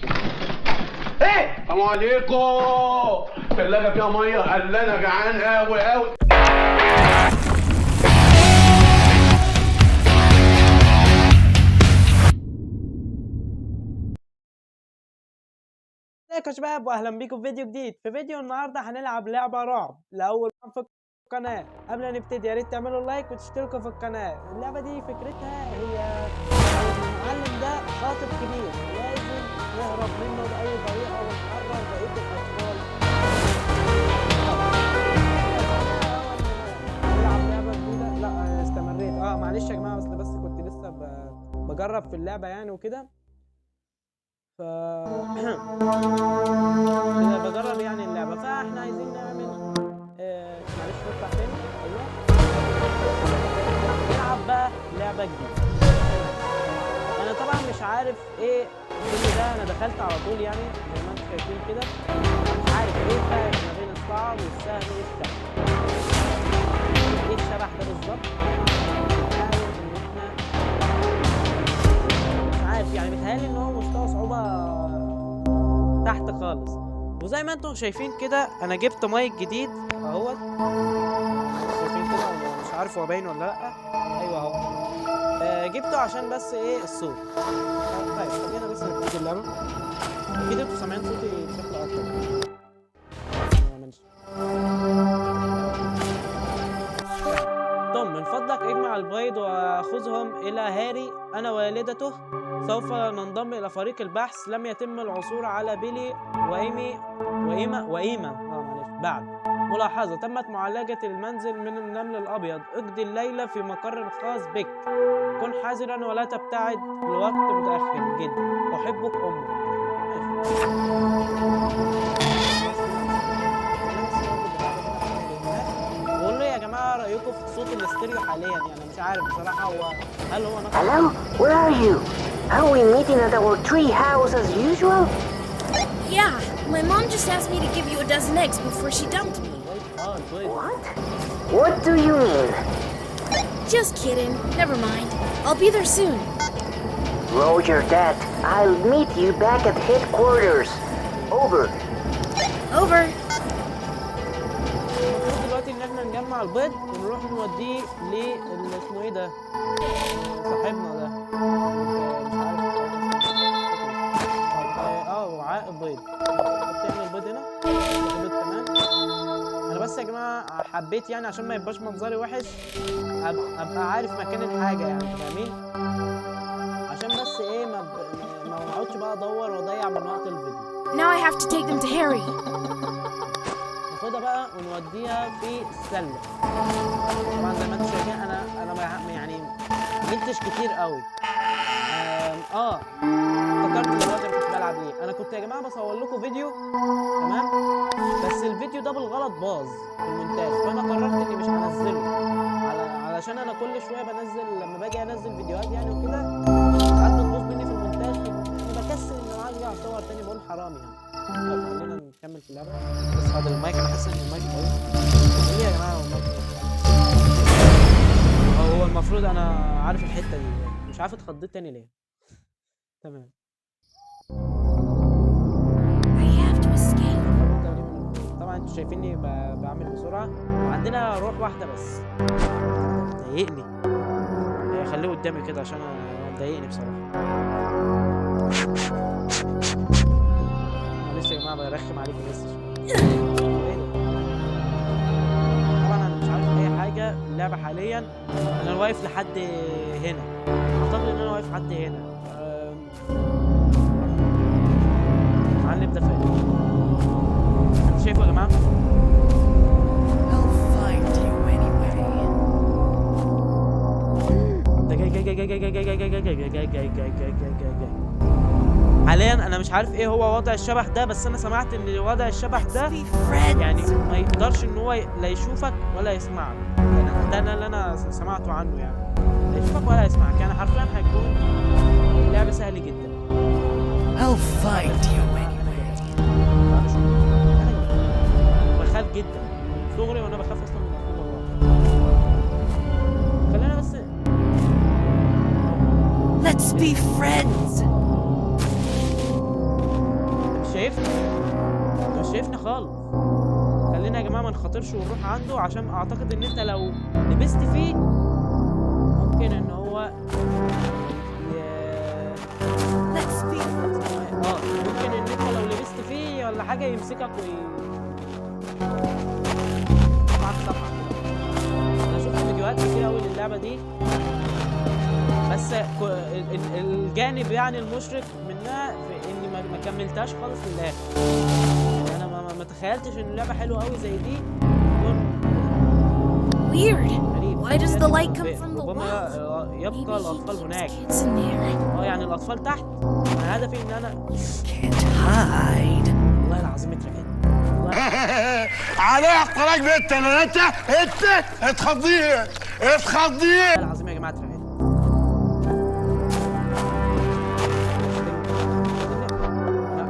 ايه السلام عليكم. الثلاجه فيها ميه، قال انا جعان قوي قوي. ازيكم يا شباب واهلا بيكم في فيديو جديد. في فيديو النهارده هنلعب لعبه رعب لاول مره في القناه. قبل ما نبتدي يا ريت تعملوا لايك وتشتركوا في القناه. اللعبه دي فكرتها هي المعلم ده خاطب كبير لازم نهرب منه باي طريقه ونحرر بقيه الاطفال. نلعب لعبه جديده. لا انا استمريت معلش يا جماعه، بس كنت لسه بجرب في اللعبه يعني وكده. ف كده بجرب يعني اللعبة، فاحنا عايزين نعمل معلش نطلع تاني. ايوه نلعب بقى لعبة جديدة. انا طبعا مش عارف ايه كل ده، انا دخلت على طول يعني زي ما انتم شايفين كده. مش عارف ايه الفرق ما بين الصعب والسهل والسهل. ايه الشبح ده بالظبط؟ نحاول ان احنا مش عارف يعني، بيتهيألي ان هو مستوى صعوبة تحت خالص. وزي ما انتم شايفين كده انا جبت مايك جديد اهوت. شايفين كده مش عارف هو باين ولا لا. ايوه اهو. جبته عشان بس ايه الصوت. طيب خلينا بس نبتدي اللعبه. اكيد انتوا سامعين صوتي بشكل اكتر. توم من فضلك اجمع البيض واخذهم الى هاري انا والدته. سوف ننضم إلى فريق البحث. لم يتم العثور على بيلي وإيما معلش. بعد ملاحظة تمت معالجة المنزل من النمل الأبيض. اقضي الليلة في مقر خاص بك. كن حذرا ولا تبتعد. الوقت متأخر جدا. أحبك أمك. قولوا لي يا جماعة رأيكم في صوت الاستيريو حاليا، يعني مش عارف بصراحة هل هو نقص. Hello? Where are you? Are we meeting at our tree house as usual? Yeah, my mom just asked me to give you a dozen eggs before she dumped me. What? What do you mean? Just kidding. Never mind. I'll be there soon. Roger that. I'll meet you back at headquarters. Over. Over. دلوقتي ان احنا نجمع البيض ونروح نوديه اللي اسمه ايه ده، صاحبنا ده مش عارف وعاء البيض. حط يعني البيض هنا. البيض كمان. انا بس يا جماعه حبيت يعني عشان ما يبقاش منظري وحش ابقى عارف مكان الحاجه، يعني فاهمين؟ عشان بس ايه ما اقعدش بقى ادور واضيع من وقت الفيديو. Now I have to take them to Harry. ناخدها بقى ونوديها في السله. طبعا زي ما انتم شايفين انا يعني جبتش كتير قوي. افتكرت دلوقتي انا كنت بلعب ايه. انا كنت يا جماعه بصور لكم فيديو تمام، بس الفيديو ده بالغلط باظ في المونتاج، فانا قررت اني مش هنزله علشان انا كل شويه بنزل لما باجي انزل فيديوهات يعني وكده ساعات بتبوظ مني في المونتاج. انا بكسل ان انا ارجع اصور تاني، بقول حرام يعني. طب خلينا نكمل في اللعبه. بس هذا المايك انا حاسس ان المايك كويس. ليه يا جماعه المايك هو المفروض انا عارف الحته دي، مش عارف اتخضيت تاني ليه. تمام. I have to escape. طبعا انتوا شايفيني بعمل بسرعه. وعندنا روح واحده بس ضايقني. خليه قدامي كده عشان مضايقني بصراحه. معلش يا جماعه برخم عليكم بس شويه. طبعا انا مش عارف اي حاجه اللعبه حاليا. انا واقف لحد هنا، اعتقد ان انا واقف لحد هنا. المعلم ده فين؟ انتوا شايفوا يا جماعه؟ I'll find you anyway. ده جاي. حاليا انا مش عارف ايه هو وضع الشبح ده، بس انا سمعت ان وضع الشبح ده يعني ما يقدرش ان هو لا يشوفك ولا يسمعك. يعني ده اللي انا سمعته عنه، يعني لا يشوفك ولا يسمعك، يعني حرفيا هيكون اللعبة سهل جدا. I'll find you anyway. بخاف جدا من صغري وانا بخاف اصلا من المفروض والله. خلينا بس Let's be friends. شايفني خالص. خلينا يا جماعه ما نخاطرش ونروح عنده، عشان اعتقد ان انت لو لبست فيه ممكن ان هو ممكن ان انت لو لبست فيه ولا حاجه يمسكك معاك طبعا. انا شفت فيديوهات كتير قوي للعبه دي، بس الجانب يعني المشرق منها في اني ما كملتهاش خالص للاخر. انا ما تخيلتش ان اللعبه حلوه قوي زي دي. Weird. Why does the light come from the ربما wall? يبقى الاطفال هناك. Kids in there. يعني الاطفال تحت. انا هدفي ان انا Can't hide. والله العظيم اترعبت. عليك طلاق بنت انا انت اتخضيه والله العظيم يا جماعه اترعبت.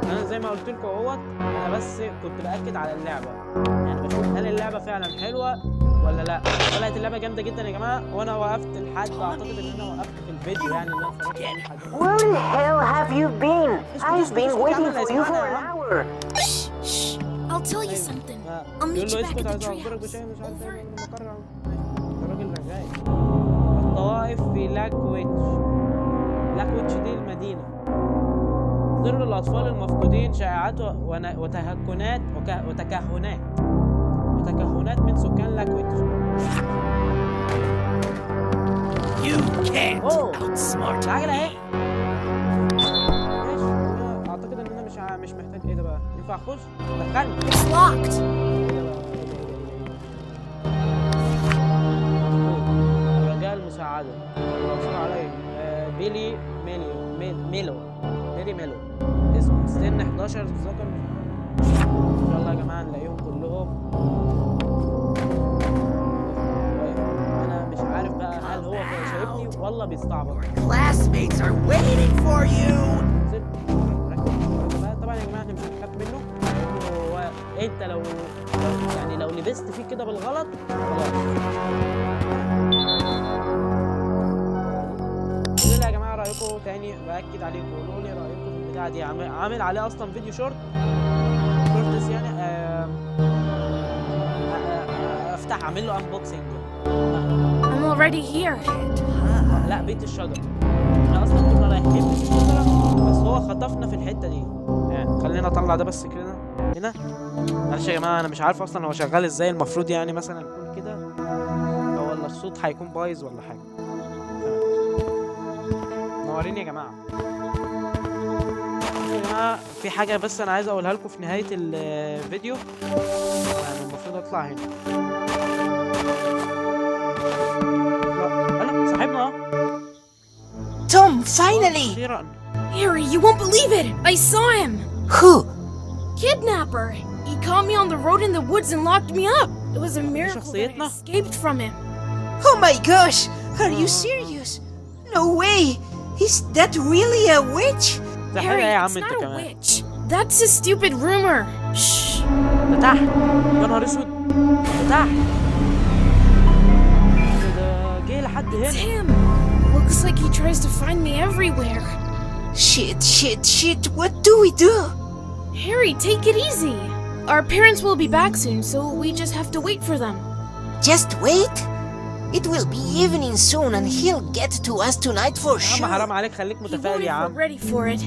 انا زي ما قلت لكم اهوت، انا بس كنت باكد على اللعبه، يعني بشوف هل اللعبه فعلا حلوه ولا لا. طلعت اللعبه جامده جدا يا جماعه، وانا وقفت لحد اعتقد ان انا وقفت في الفيديو يعني اللي انا اتفرجت عليه لحد دلوقتي. Where the hell have you been? I've been waiting for you for an hour. Shh. I'll tell you something. I'll meet you back at the treehouse. Over. الراجل رجاي. الطوائف في لاكويتش دي المدينه. ضرب الاطفال المفقودين، شائعات وتهكنات وتكهنات من سكان لاكويتش. You can't outsmart العجله اهي. me. ماشي، اعتقد ان انا مش محتاج. ايه ده بقى؟ ينفع اخش؟ دخلني. It's locked. رجاء المساعدة. الوصول عليه بيلي ميلو. اسمه سن 11 ذكر. ان شاء الله يا جماعة نلاقيهم كلهم. انا مش عارف بقى هل هو شايفني ولا بيستعبط. Classmates are waiting for you. طبعا يا جماعة احنا مش هنخاف منه، لانه هو انت لو لبست فيه كده بالغلط خلاص. قولوا لي يا جماعه رايكم تاني، باكد عليكم قولوا لي رايكم في البتاعه دي. عامل عليه اصلا فيديو شورتس يعني افتح اعمل له انبوكسنج. I'm already here. لا بيت الشجر، احنا اصلا كنا رايحين بيت الشجره بس هو خطفنا في الحته دي. يعني خلينا اطلع ده بس كده هنا. معلش يا جماعه انا مش عارف اصلا هو شغال ازاي. المفروض يعني مثلا يكون كده، ولا الصوت هيكون بايظ ولا حاجه. نوريني يا جماعه. في حاجه بس انا عايز اقولها لكم في نهايه الفيديو. يعني المفروض اطلع هنا. انا صاحبنا Tom, finally. اخيرا. Harry, you won't believe it. I saw him. Who? Kidnapper. He caught me on the road in the woods and locked me up. It was a miracle that I escaped from him. Oh my gosh! Are you serious? No way! Is that really a witch? Harry, it's not a witch. That's a stupid rumor. Shh. ده تحت. يا نهار اسود. ده تحت. ده جه لحد It's هنا. him. Looks like he tries to find me everywhere. Shit. What do we do? Harry, take it easy. Our parents will be back soon, so we just have to wait for them. Just wait? It will be evening soon and he'll get to us tonight for يا عم sure. حرام عليك، خليك He متفائل won't يا if عم. we're ready for it.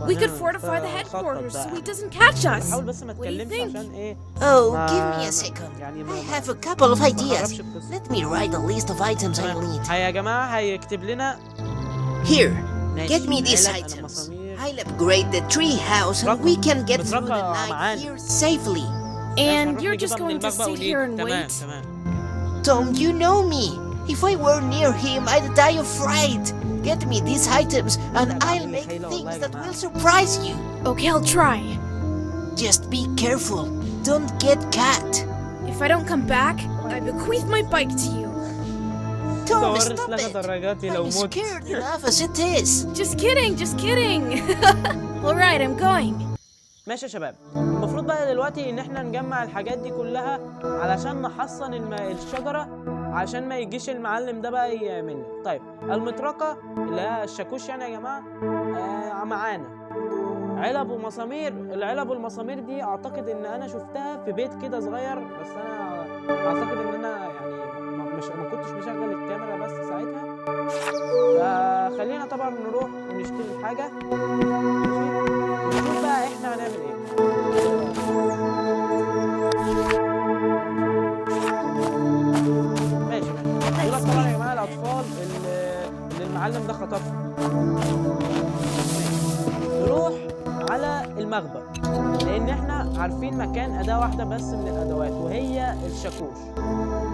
We could fortify the headquarters so he doesn't catch us. حاول بس ما What do you تكلمش think? عشان ايه. Oh, ما- give me a second. يعني I have a couple of ideas. خربش القصة. Let me write a list of items I need. يا جماعة هيكتب لنا. Here, ماشي. get me these علب، أنا items. مسامير. I'll upgrade the tree house and we can get through the بترقى night معانا. here safely. And هنروح you're just نجيبها من going to الباب بقى sit here and تمام wait? تمام. Tom, you know me. If I were near him, I'd die of fright. Get me these items and I'll make things that will surprise you. Okay, I'll try. Just be careful. Don't get caught. If I don't come back, I bequeath my bike to you. Tom, دورت stop لغة it. دراجاتي لو I'm مت. scared enough as it is. Just kidding. Alright, I'm going. ماشي يا شباب، المفروض بقى دلوقتي ان احنا نجمع الحاجات دي كلها علشان نحصن الشجرة، عشان ما يجيش المعلم ده بقى يعملنا. طيب المطرقة اللي هي الشاكوش يعني يا جماعة معانا. علب ومسامير. العلب والمسامير دي اعتقد ان انا شفتها في بيت كده صغير، بس انا اعتقد ان انا يعني ما كنتش مشغل الكاميرا بس ساعتها. فخلينا طبعا نروح ونشتري الحاجه، ماشي، ونشوف بقى احنا هنعمل ايه. ماشي دول طبعا يا جماعه الاطفال اللي المعلم ده خطفهم. نروح على المخبأ، لان احنا عارفين مكان اداة واحدة بس من الادوات وهي الشاكوش.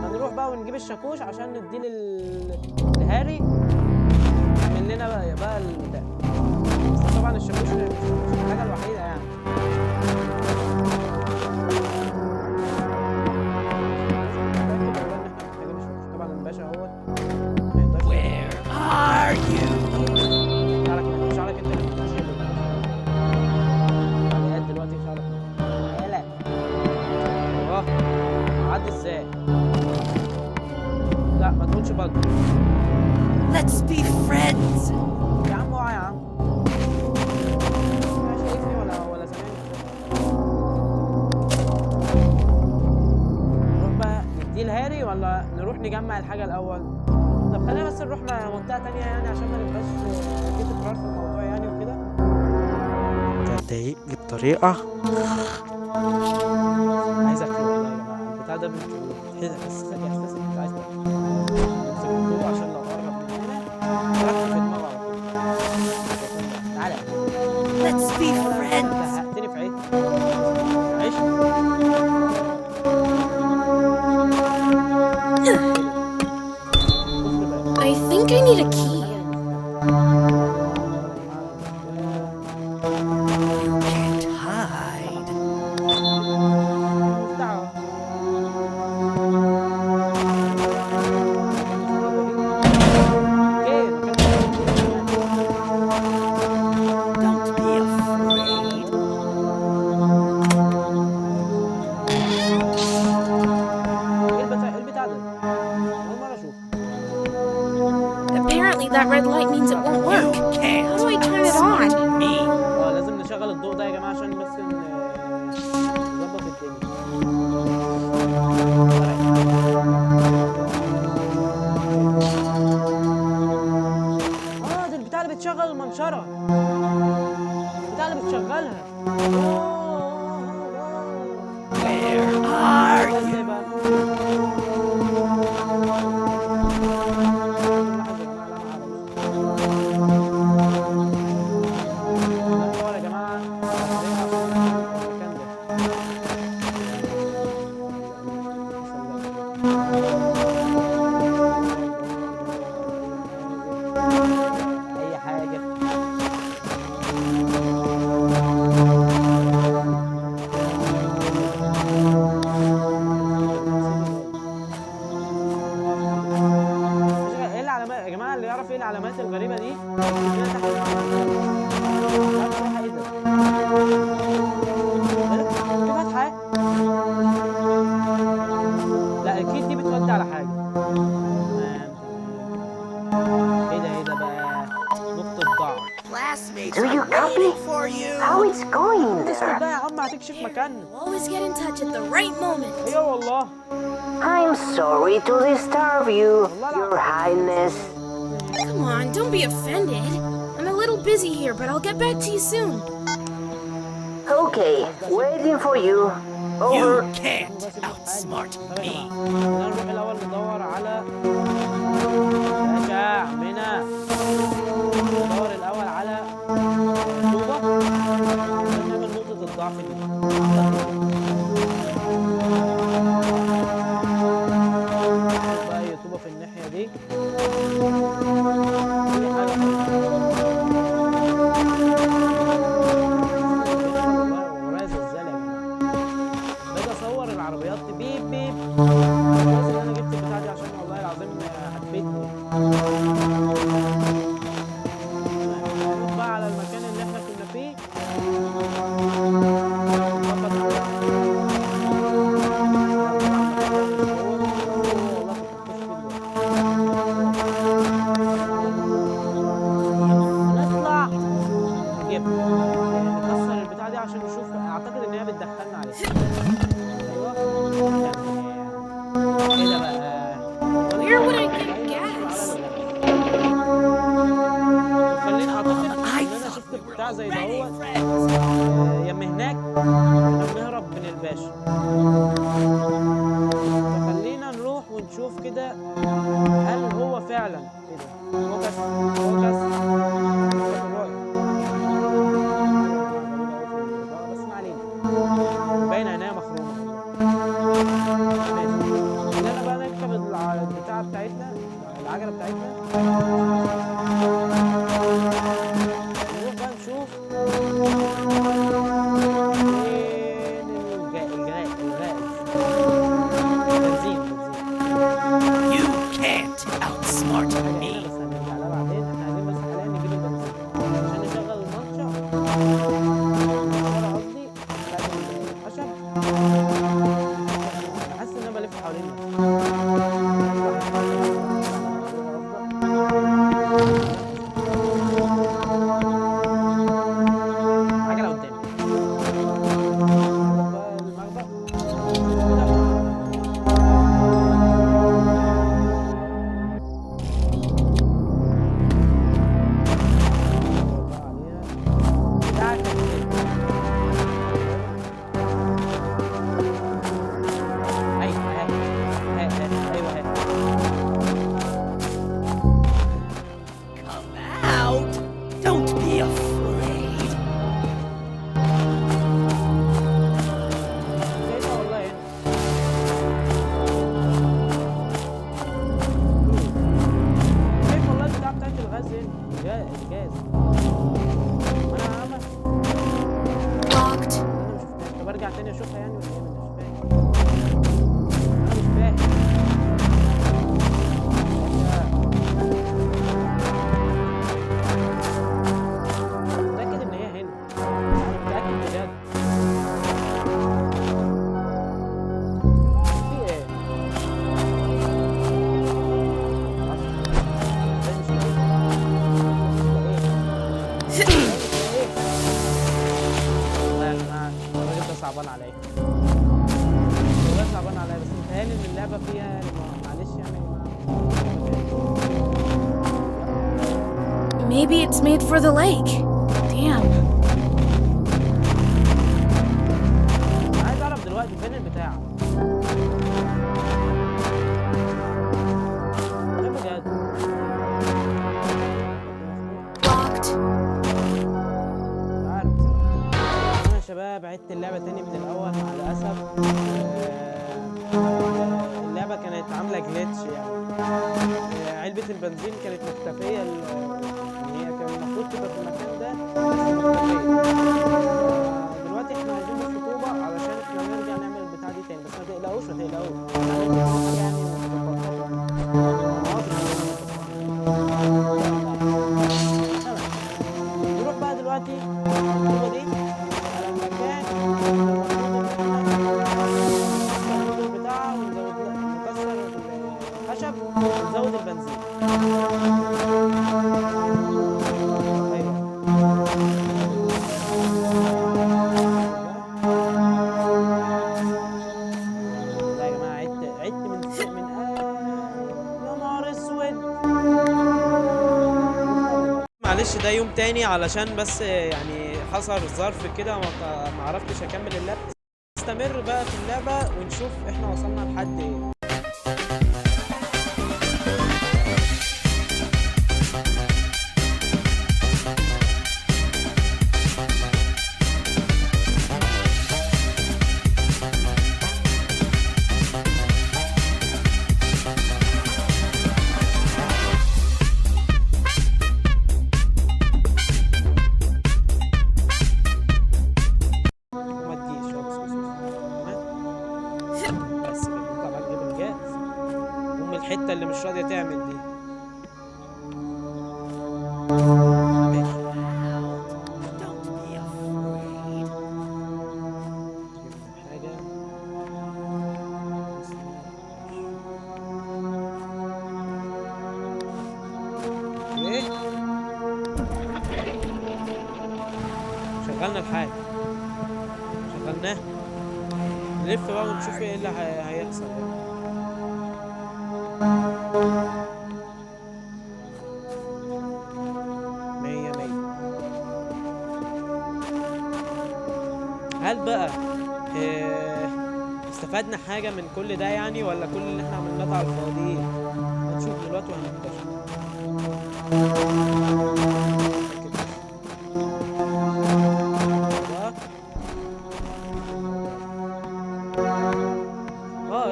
هنروح بقى ونجيب الشاكوش عشان نديه لهاري يعمل لنا بقى البتاع. بس طبعا الشاكوش مش الحاجة الوحيدة يعني. طبعا الباشا اهوت. Where are you? شعرك انت اللي بتشيل دلوقتي. شعرك لا اه عدي ازاي؟ لا ما تقولش بج. Let's be friends. يا عم اوعى يا عم. مش شايفني ولا سامعني. نروح بقى نديه لهاري ولا نروح نجمع الحاجة الأول؟ طب خلينا بس نروح منطقة تانية يعني عشان ما نبقاش في تكرار في الموضوع يعني وكده. ضايقني بطريقة عايز اكله والله يا جماعة. البتاع ده بيحسسك احساس انك عايز تاكله. تمسكه عشان لو قرب من هنا تركب في دماغه على طول. تعالى. Let's be انت friends. زهقتني في عيش. عيش. I think I need a key. Can't hide. Don't be afraid. Apparently that red light means it won't work. How do I turn it on? Me. لازم نشغل الضوء ده يا جماعه عشان بس نظبط الدنيا. دي البتاع اللي بتشغل المنشره. البتاع اللي بتشغلها. Where are you? ازاي بقى؟ ايه العلامات الغريبه دي؟ في فتحه. لا اكيد دي بتودي على حاجه. ايه ده بقى؟ نقطه ضعف. Do you copy? How it's going اسكت بقى there? يا عم هتكشف مكاننا. Always get in touch at the right moment. ايوه والله. I'm sorry to disturb you, Your Highness. Come on, don't be offended. I'm a little busy here, but I'll get back to you soon. Okay, waiting for you. Over. You can't outsmart me. نروح الاول ندور على باشا عمنا. ندور الاول على طوبه عشان نعمل نقطه الضعف دي. بقى اي طوبه في الناحيه دي. ورايا زلزال يا جماعه. باجي اصور العربيات بيب بيب. كويس ان انا جبت البتاعه دي عشان والله العظيم هتفيدني. بتاع زي ده هو يم هناك نهرب من الباشا. فخلينا نروح ونشوف كده هل هو فعلا ايه ده؟ فوكس فوكس بس ما علينا، باين عينيا مخرومه. خلينا بقى نركب البتاعه بتاعتنا، العجله بتاعتنا، نروح بقى نشوف فين البنزين. You can't outsmart بس me. هنرجع لها بعدين. احنا عايزين بس حاليا نجيب البنزين عشان نشغل المنشأ قصدي بتاعت الخشب. انا حاسس ان انا بلف حوالين نفسي. عجلة قدامي المخبأ. Come out. Don't be afraid. شايفها والله هنا. شايف والله البتاع بتاعت الغاز هنا، الجاز. انا عامل Locked. انا مش فاهم. طب ارجع تاني اشوفها يعني ولا ايه؟ انا مش فاهم. متأكد ان هي هنا، متأكد بجد. في ايه؟ ازاي مش لاقيها؟ والله يا جماعة الراجل ده صعبان عليا، والله صعبان عليا، بس متهيألي ان اللعبة فيها معلش يعني يا جماعة. Maybe it's made for the lake. Damn. انا عايز اعرف دلوقتي فين البتاع ده بجد. Locked. مش عارف انا يا شباب عدت اللعبة تاني من الاول مع الاسف. اللعبة كانت عاملة جليتش يعني. علبة البنزين كانت مختفية ان هي كان المفروض تبقى في المكان ده بس مختفية. دلوقتي احنا عايزين بس طوبة علشان احنا نرجع نعمل البتاع دي تاني، بس ما تقلقوش ما تقلقوش. هنعمل حاجة يعني تمام. نروح بقى دلوقتي الطوبة دي على المكان المفروض ان احنا نكسر البتاع ونكسر الخشب ونزود البنزين. ايوه لا يا جماعه عدت من يا نهار اسود. معلش ده يوم تاني علشان بس يعني حصل ظرف كده ما عرفتش اكمل اللعبه. نستمر بقى في اللعبه ونشوف احنا وصلنا لحد ايه. وما تجيش خالص تمام. بس كده نطلع بقى نجيب الجاز. الحتة اللي مش راضية تعمل دي. ماشي. Don't be afraid. جبنا حاجة. ايه؟ شغلنا الحاجة. شغلناه. نلف بقى ونشوف ايه اللي هيحصل يعني. مية مية. هل بقى استفدنا حاجة من كل ده يعني، ولا كل اللي احنا عملناه ده على الفاضي؟ هنشوف دلوقتي وهنكتشف.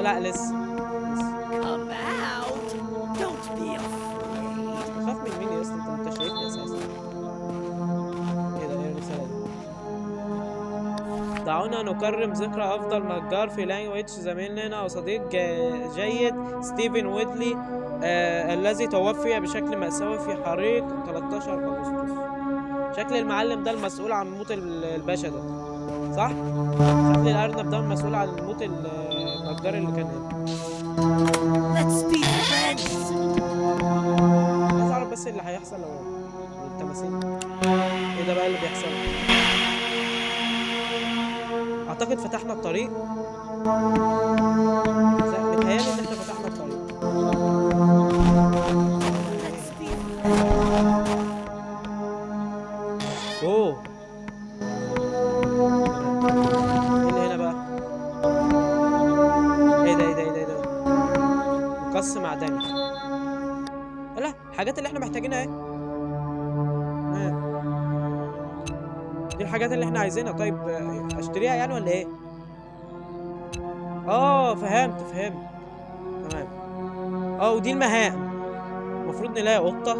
لا لسه. Come out. Don't be afraid. بخاف من مين يا اسطى؟ انت شايفني اساسا. ايه ده؟ ايه الرسالة دي؟ دعونا نكرم ذكرى افضل نجار في لانجويج زميلنا وصديق جيد ستيفن ويدلي الذي توفي بشكل مأساوي في حريق 13 أغسطس. شكل المعلم ده المسؤول عن موت الباشا ده، صح؟ شكل الأرنب ده المسؤول عن موت النجار اللي كان هنا. Let's be friends. عايز أعرف بس اللي هيحصل لو التماثيل. إيه ده بقى اللي بيحصل؟ أعتقد فتحنا الطريق. متهيألي إن إحنا فتحنا الطريق. أوه. إيه اللي هنا بقى؟ إيه ده؟ مقص معدني. لا، الحاجات اللي إحنا محتاجينها أهي. دي الحاجات اللي إحنا عايزينها. طيب أشتريها يعني ولا إيه؟ فهمت. تمام. ودي المهام. المفروض نلاقي قطة.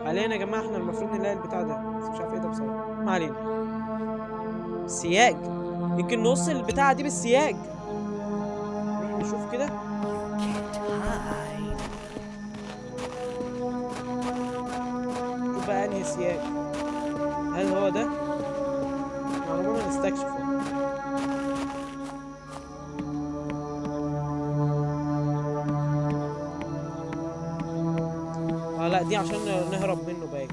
حاليا يا جماعة احنا المفروض نلاقي البتاع ده، بس مش عارف ايه ده بصراحة. ما علينا. السياج. يمكن نوصل البتاعة دي بالسياج. نروح نشوف كده. شوف بقى انهي سياج. هل هو ده؟ معلومة نستكشفه. لا دي عشان نهرب منه باين.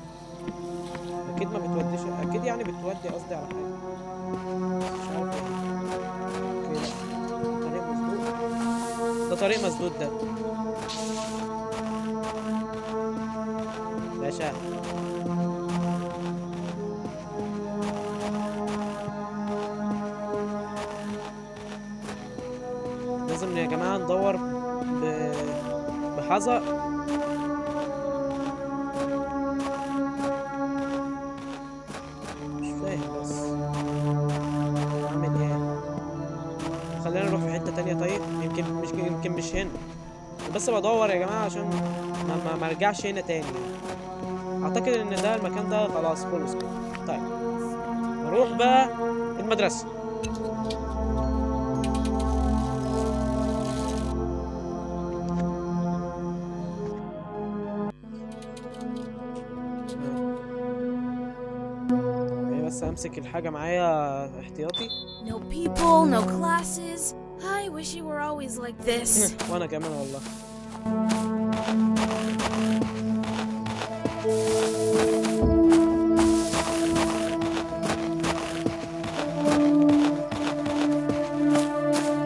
اكيد ما بتوديش، اكيد يعني بتودي قصدي على حاجه مش عارف ايه. طريق مسدود. ده طريق مسدود ده باشا. لازم يا جماعه ندور بحذر. طيب يمكن مش هنا، بس بدور يا جماعه عشان ما ارجعش هنا تاني. اعتقد ان ده المكان ده خلاص خلص كده. طيب نروح بقى المدرسه. بس امسك الحاجه معايا احتياطي. No people, no classes. I wish you were always like this. وانا كمان والله.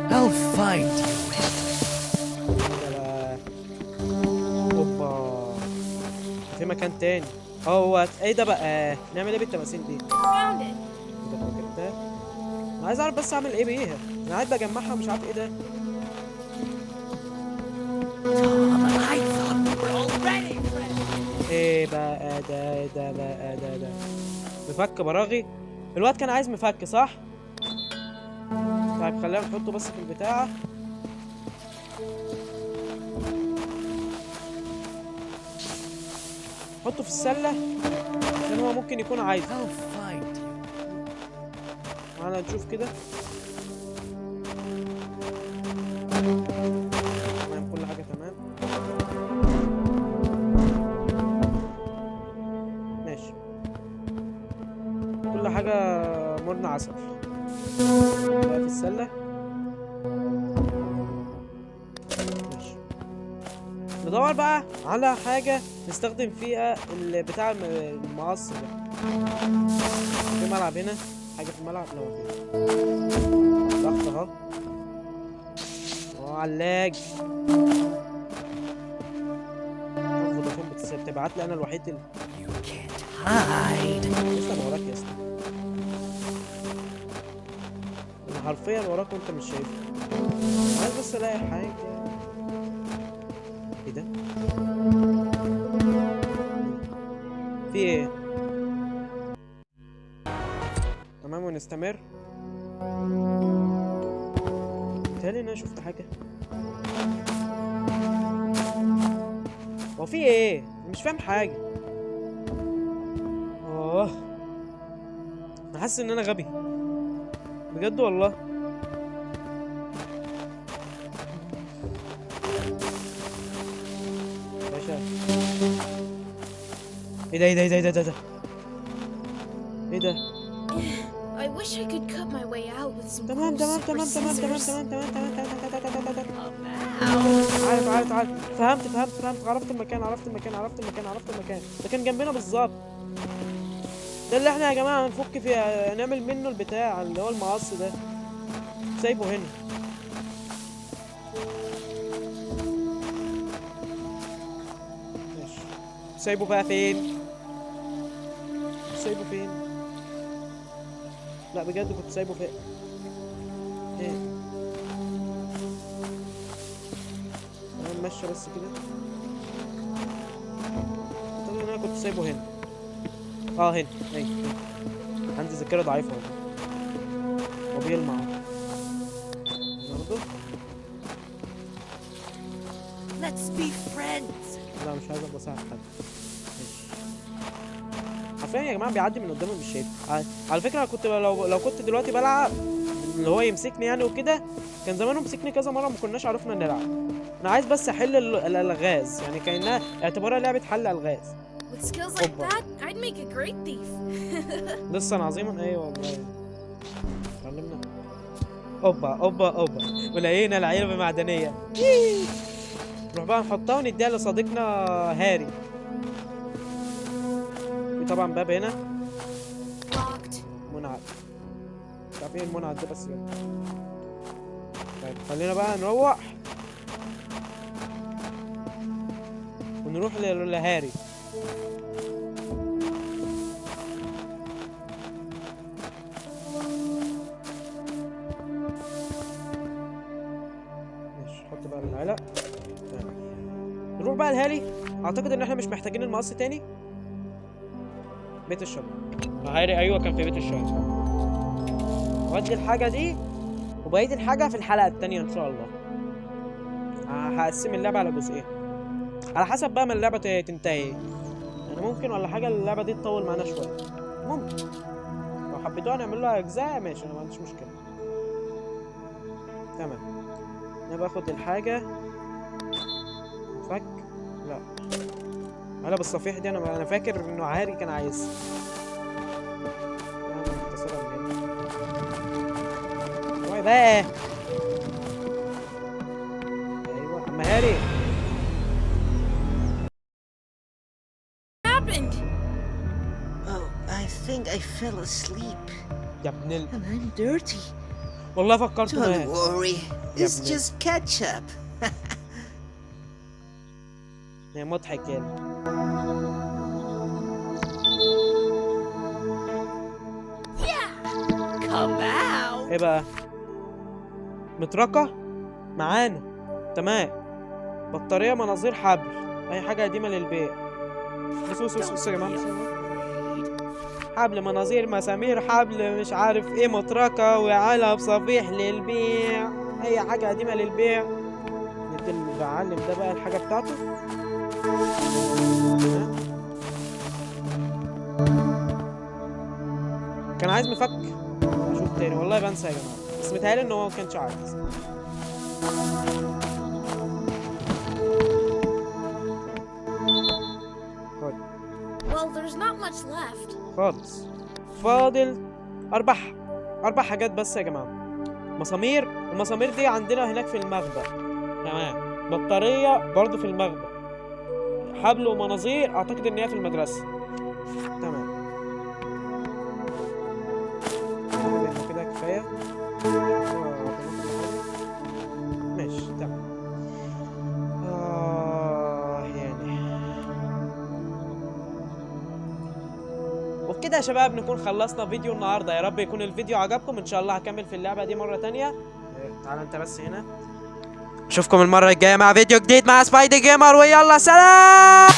I'll find you. اوبا في مكان تاني. هو ايه ده بقى؟ نعمل ايه بالتماثيل دي؟ Found it. انا عايز اعرف بس اعمل ايه بيها. انا قاعد بجمعها ومش عارف ايه ده. ايه بقى ده مفك براغي. الواد كان عايز مفك صح؟ طيب خلينا نحطه بس في البتاعة. حطه في السلة عشان هو ممكن يكون عايزه. تعالى نشوف كده. تمام كل حاجة تمام. ماشي كل حاجة مرنا عسل. بقى في السلة. ماشي ندور بقى على حاجة نستخدم فيها بتاع المقص ده. في ملعب هنا حاجة في الملعب. لا مفيش. ضغط اهو. علاج. فودافون بتبعت لي انا الوحيد اللي لسه بوراك يا اسطى. حرفيا وراك وانت مش شايفه. عايز بس الاقي حاجة. ايه ده؟ في ايه؟ تمام ونستمر. متهيألي ان انا شفت حاجة. هو في ايه؟ مش فاهم حاجة. انا حاسس ان انا غبي بجد والله. باشا ايه ده ايه ده ايه ده ايه ده ايه ده ايه ده؟ I wish I could cut my way out with some تمام cool تمام super تمام تمام تمام scissors. تمام تمام تمام تمام. عارف فهمت. عرفت المكان عرفت المكان. ده كان جنبنا بالظبط. ده اللي احنا يا جماعة هنفك فيه، هنعمل منه البتاع اللي هو المقص ده. سايبه هنا. ماشي. سايبه بقى فين؟ سايبه فين؟ لا بجد كنت سايبه فين؟ ايه؟ انا ماشي بس كده. اعتقد ان انا كنت سايبه هنا. هنا. ايوه. عندي ذاكرة ضعيفة والله. هو بيلمع برضه. Let's be friends. لا مش عايز ابقى صاحب حد. ماشي. حرفيا يا جماعه بيعدي من قدامي مش شايف. على فكره كنت لو كنت دلوقتي بلعب اللي هو يمسكني يعني وكده، كان زمانه مسكني كذا مره ما كناش عرفنا نلعب. انا عايز بس احل الالغاز، يعني كانها اعتبارها لعبه حل الغاز. With skills like that, I'd make a great thief. لسه عظيما. ايوه والله اتعلمنا. اوبا ولقينا العلبه معدنيه. نروح بقى نحطها ونديها لصديقنا هاري. في طبعا باب هنا Locked. منعد. مش عارف ايه المنعد ده بس يعني. طيب خلينا بقى نروح ونروح لهاري. ماشي حط بقى العلق. نروح بقى لهاري. اعتقد ان احنا مش محتاجين المقص تاني. بيت الشجر. هاري ايوه كان في بيت الشجر. ودي الحاجه دي وبقيه الحاجه في الحلقه التانيه ان شاء الله. هقسم اللعبه على جزئين على حسب بقى ما اللعبه تنتهي. يعني ممكن ولا حاجه اللعبه دي تطول معانا شويه. ممكن لو حبيتوها نعمل لها اجزاء ماشي، انا ما عنديش مشكله. تمام. انا باخد الحاجه فك. لا علب الصفيح دي انا فاكر انه هاري كان عايز. اوعي بقى. ايوه عم هاري. Happened. Oh, I think I fell asleep. يا ابن And I'm dirty. والله فكرت Don't معاك. worry. It's Yep. just ketchup. يا مضحك يعني. Come out. ايه بقى؟ مطرقة معانا. تمام. بطارية، مناظير، حبل، اي حاجة قديمة للبيع. بص يا جماعة. حبل، مناظير، مسامير، حبل، مش عارف ايه، مطرقة وعلب صفيح للبيع، اي حاجة قديمة للبيع. ندي المعلم ده بقى الحاجة بتاعته. كان عايز مفك. اشوف تاني والله بنسى يا جماعة، بس متهيألي ان هو ما كانش عايز. Well, there's not much left. خالص. فاضل أربع حاجات بس يا جماعة. مسامير، المسامير دي عندنا هناك في المخبأ. تمام. بطارية برضو في المخبأ. حبل ومناظير أعتقد إن هي في المدرسة. تمام. كده كفاية. ماشي تمام. يعني وبكده يا شباب نكون خلصنا فيديو النهارده. يا رب يكون الفيديو عجبكم. ان شاء الله هكمل في اللعبه دي مره تانية. تعال انت بس هنا. اشوفكم المره الجايه مع فيديو جديد مع سبايدي جيمر، ويلا سلام.